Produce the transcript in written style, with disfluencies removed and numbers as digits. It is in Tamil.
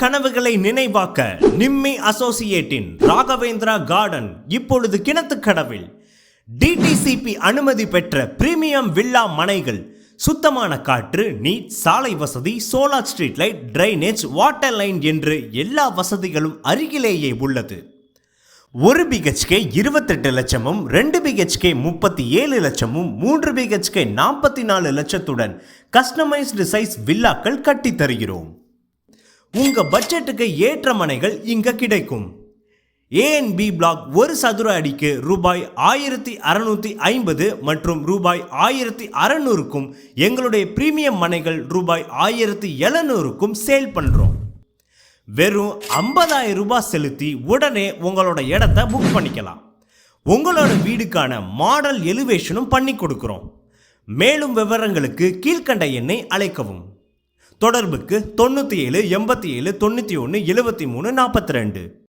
கனவுகளை நினைவாக்க நிம்மி அசோசியேட்டின் ராகவேந்திரா கார்டன் இப்பொழுது கிணத்துக்கடவில் டிடிசிபி அனுமதி பெற்ற பிரீமியம் வில்லா மனைகள், சுத்தமான காற்று, நீட், சாலை வசதி, solar street light, drainage, water line என்று எல்லா வசதிகளும் அருகிலேயே உள்ளது. 1 BHK 28 லட்சமும், 2 BHK 37 லட்சமும், 3 BHK 44 லட்சத்துடன் கஸ்டமைஸ்டு சைஸ் வில்லாக்கள் கட்டி தருகிறோம். உங்க பட்ஜெட்டுக்கு ஏற்ற மனைகள் இங்க கிடைக்கும். A&B பிளாக் 1 சதுர அடிக்கு ரூபாய் 1650 மற்றும் ரூபாய் 1600க்கும், எங்களுடைய பிரீமியம் மனைகள் ரூபாய் 1700க்கும் சேல் பண்றோம். வெறும் 50,000 ரூபாய் செலுத்தி உடனே உங்களோட இடத்தை புக் பண்ணிக்கலாம். உங்களோட வீடுக்கான மாடல் எலிவேஷனும் பண்ணி கொடுக்கிறோம். மேலும் விவரங்களுக்கு கீழ்கண்ட எண்ணை அழைக்கவும். தொடர்புக்கு 97 87 91 73 42.